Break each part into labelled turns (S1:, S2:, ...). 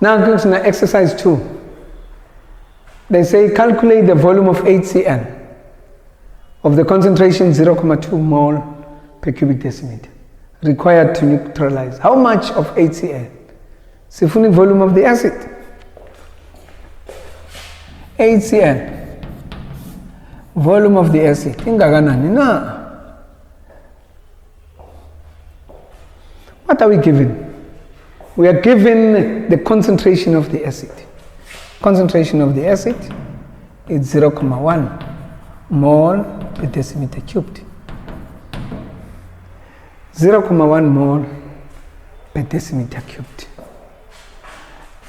S1: Now comes to exercise 2. They say calculate the volume of HCl of the concentration 0.2 mole per cubic decimeter required to neutralize. How much of HCl? Sifuni volume of the acid. HCl, volume of the acid. Ingakanani na? What are we given? We are given the concentration of the acid. Concentration of the acid is 0.1 mole per decimeter cubed. 0.1 mole per decimeter cubed.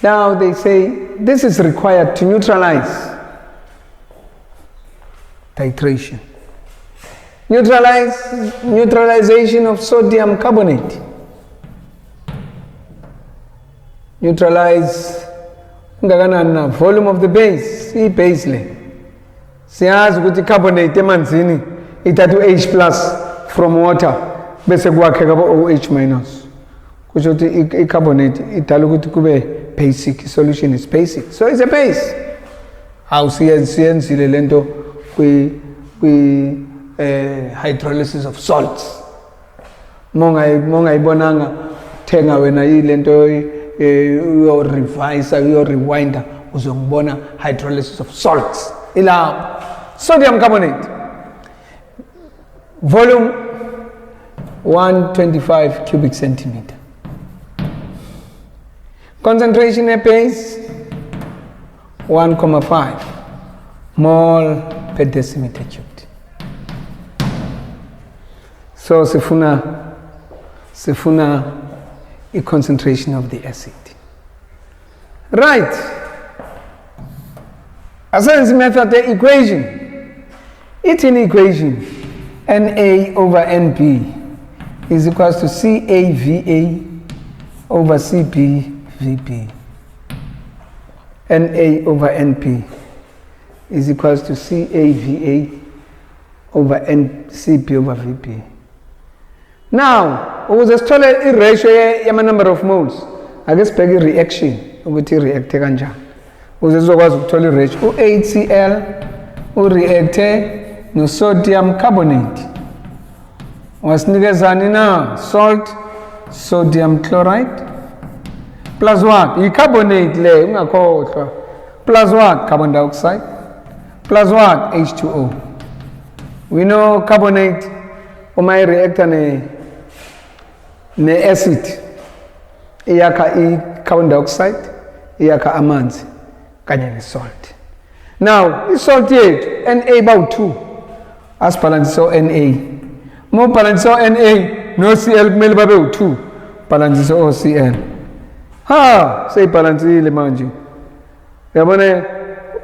S1: Now they say this is required to neutralize. Titration. Neutralization of sodium carbonate. Neutralize volume of the base, base le. Siyazi ukuthi carbonate emanzini ithatha H plus from water bese kwakheka OH minus. Kusho ukuthi icarbonate idala ukuthi kube basic, solution is basic. So it's a base. Awusiyenzile lento kwi hydrolysis of salts. Mongayibonanga thenga wena ilento your reviser, your rewinder, uzongibona hydrolysis of salts. Ila sodium carbonate. Volume 125 cubic centimeter. Concentration at base 1.5 mole per decimeter cubed. So sifuna a concentration of the acid. Right. As method the equation. It's an equation. Na over Nb is equals to CAVA over CPVP. Na over Np is equals to CAVA over CP over Vp. Now, ukuzesithola i-ratio yama number of moles, ake sibheke i-reaction ukuthi i-reacte kanjani. Ukuze sizokwazi ukuthola i-ratio. U-HCl ureacte no-sodium carbonate. Wasinikezani na? Salt, sodium chloride plus what? I-carbonate le ungakhohlwa. Plus what? Carbon dioxide. Plus what? H2O. We know carbonate uma i-reacta ne-acid iyakha i-carbon dioxide, iyakha amanzi kanye ne-salt. Now i-salt yethu Na bawu-2 asibhalansise o-Na. Uma ubhalansise o-Na no-Cl kumele babe u-2, bhalansise o-Cl. Seyibhalansile manje. Uyabona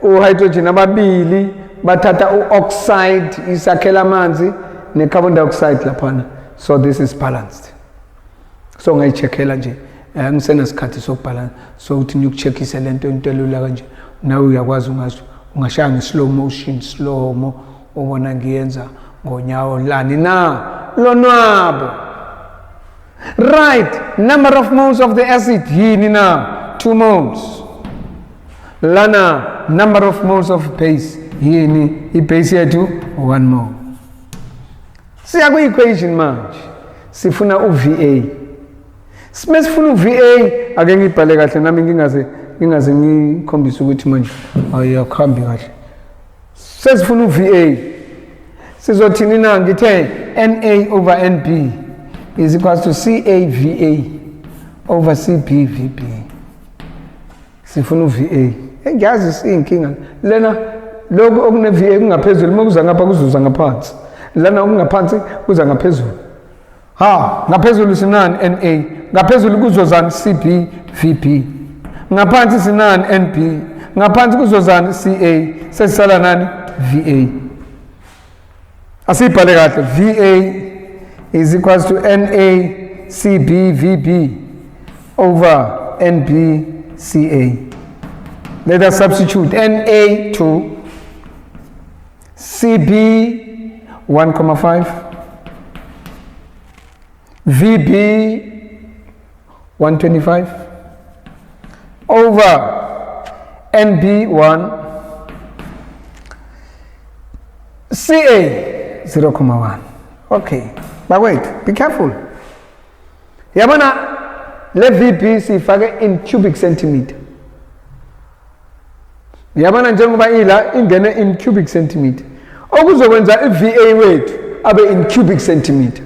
S1: u-hydrogen ababili bathatha u-oxide isakhela amanzi ne-carbon dioxide laphana. So this is balanced. So ngayicheckela nje ngisenesikhathi sokubhalansa so uthi nikucheckise lento into elula kanje nawe uyakwazi ungashaya nge-slow motion slow mo ubona ngiyenza ngonyawo lani na lonwabo. Right, number of moles of the acid yini na 2 moles. Lana number of moles of base yini i-base yethu 1 mole. Siya ku-equation manje sifuna u-VA. Sifuna u-VA ake ngibhale kahle nami ngingaze ngikhombise ukuthi manje ayakhambi kahle. Sesifuna u-VA. Sizothini na ngithe Na over Nb is equals to CAVA over CPVP. Sifuna u-VA. Ngiyazi siyinkinga. Lena lokho okune-VA kungaphezulu mokuza ngapha kuzuza ngaphansi. Lana okungaphansi kuza ngaphezulu. Ngaphezulu sinani Na, ngaphezulu kuzozani CP VP. Ngaphansi sinani NP, ngaphansi kuzozani Ca, sesisala nani Va. Asibhale kahle Va is equals to Na CB VB over NB Ca. Let us substitute Na 2 CB 1.5 VB 125 over NB1 CA 0,1. Okay, but wait, be careful. Yabona le VP sifake in cubic centimeter. Yabona njengoba ila ingene in cubic centimeter. Okuzokwenza iVA wethu abe in cubic centimeter.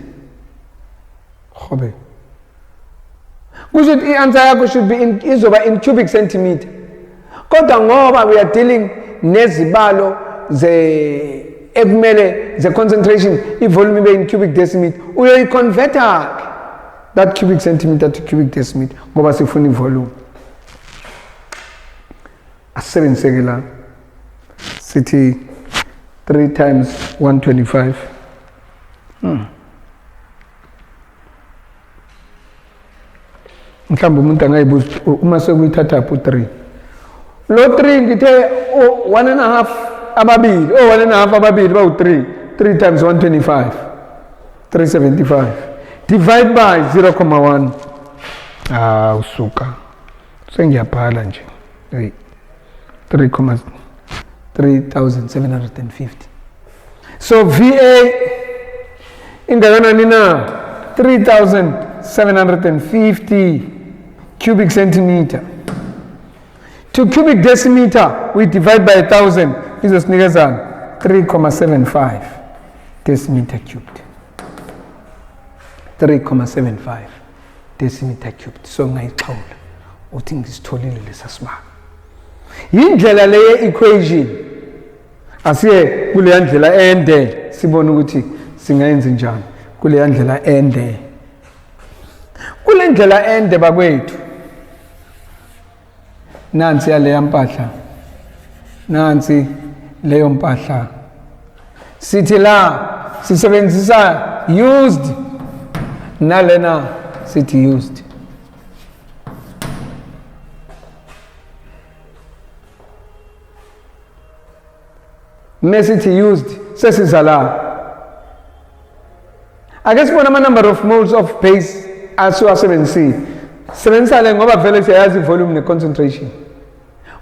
S1: Khobe. Kusho i-answer yakho should be izoba in cubic centimeter. Kodwa ngoba we are dealing nezibalo ekumele the concentration i-volume ibe in cubic decimeter, uyoyi-converter that cubic centimeter to cubic decimeter ngoba sifuna i-volume. Asebenziseke la sithi 3 times 125. Mhlawumbe umuntu angayibuza uma sekuyithatha phu 3. Lo 3 ngithe 1.5 ababili, 1.5 ababili bawu 3. 3 times 125. 375. Divide by 0,1. Usuka. Sengiyabhala nje. 3,750. So VA ingakanani na 3,750 cubic centimeter. To cubic decimeter we divide by 1,000 izosinikeza 3,75 decimeter cubed. 3,75 decimeter cubed. So ngayixhawula uthi ngisitholile lesasibanga. Indlela le equation asiye kule ndlela ende sibone ukuthi singayenza njani kule ndlela ende. Kule ndlela ende bakwethu nansi yale mpahla, nansi leyo mpahla, sithi la sisebenzisa used nalena sithi used. Mesithi used sesiza la. Ake sibone ama number of moles of base asiwasebenzisi. Sebenzisa le ngoba vele siyazi volume ne concentration.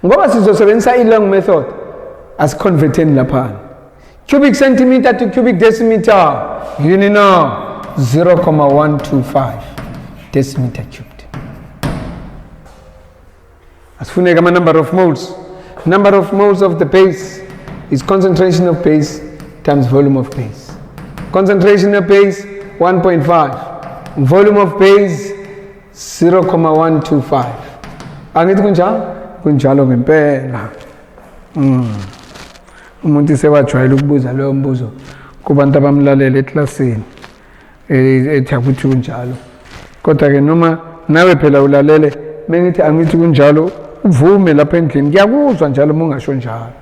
S1: Ngoba sizosebenzisa i-long method asiconverteni lapha. Cubic centimeter to cubic decimeter, you know 0,125 decimeter cubed. Asifuneka ama number of moles. Number of moles of the base is concentration of base times volume of base. Concentration of base 1.5, volume of base 0,125. Angithi kunjalo? Kunjalo ngempela. Umuntu sewajwayela ukubuza leyo mbuzo kubantu abamlalela eklasini ethi akuthi kunjalo. Kodwa ke noma nawe phela ulalele mengithi angithi kunjalo uvume lapha endlini ngiyakuzwa njalo mungasho njalo.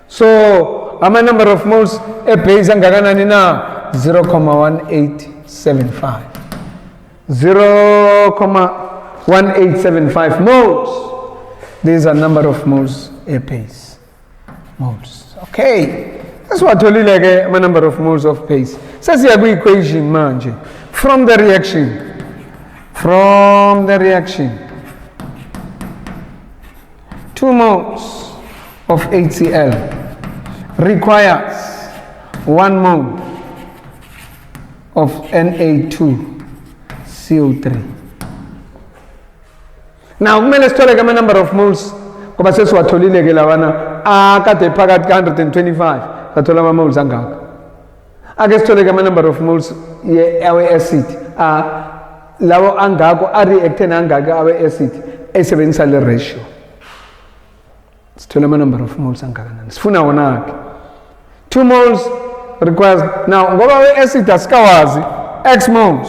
S1: So ama number of moles ebase angakanani na 0,1875. 0,1875 moles. These are number of moles ebase. Moles. Okay. That's what we like a number of moles of base. Says the equation manje. From the reaction 2 moles of HCl requires 1 mole of Na2CO3. Now kumele sithole ama number of moles ngoba sesiwatholile ke lawana akade phakathi ka 125 sathola ama moles angaka. Ake sithole ama number of moles ye acid lawo angako a react nangaka awe acid esebenzisa le ratio. Sithole ama number of moles angaka nani sifuna wona ke 2 moles requires. Now ngoba awe acid asikawazi x moles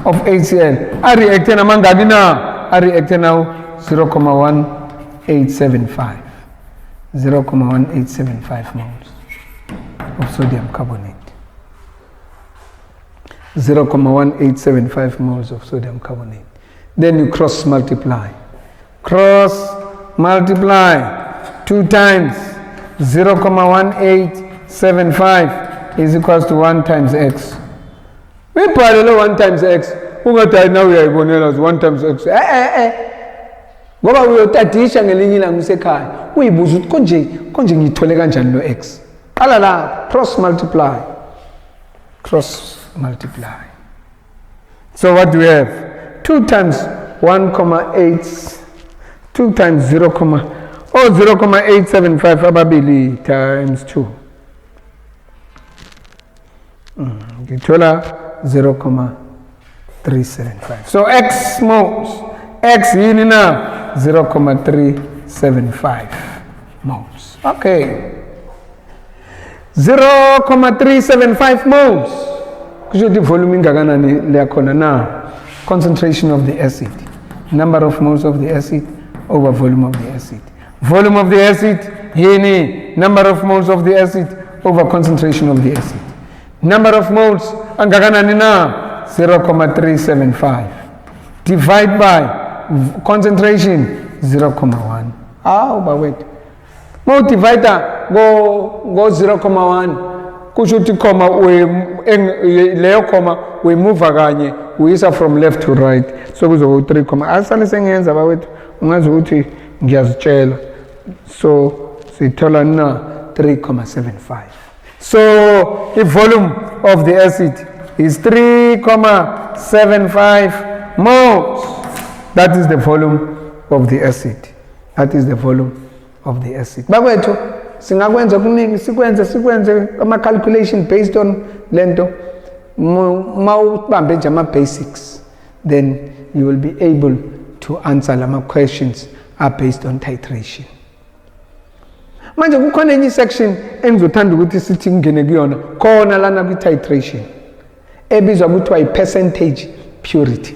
S1: of HCl a react namangaki na a react now 0,1875 moles of sodium carbonate. 0,1875 moles of sodium carbonate. Then you cross multiply 2 times 0,1875 is equals to 1 times x. We parallel 1 times x. Now we are going to 1 times x. ngoba uyotadisha ngelinye ilanga usekhaya uyibuza ukuthi konje ngithole kanjani lo x. Qala la cross multiply. So what do we have? 2 times 1,8 2 times 0,875 ababili times 2. Ngithola 0,375. So x moles. X yini na 0,375 moles. Okay. 0,375 moles. Kusho the volume ingakanani leyakhona na? Concentration of the acid. Number of moles of the acid over volume of the acid. Volume of the acid yini number of moles of the acid over concentration of the acid. Number of moles angakanani na 0,375. Divide by concentration 0,1. Wait. Mo divide go 0,1 kusho ukuthi comma leyo comma we move kanye uyisa from left to right, so kuzoba 3, asale sengenza bawethu ungazi ukuthi ngiyazitshela. So sithola na 3,75. So the volume of the acid is 3,75 moles. That is the volume of the acid. Bakwethu singakwenza kuningi sikwenze ama calculation based on lento. Mawubambe nje ama basics, then you will be able to answer lama questions are based on titration. Manje kukhona enye section engizothanda ukuthi sithi ngene kuyona khona lana kwi titration ebizwa ukuthi percentage purity.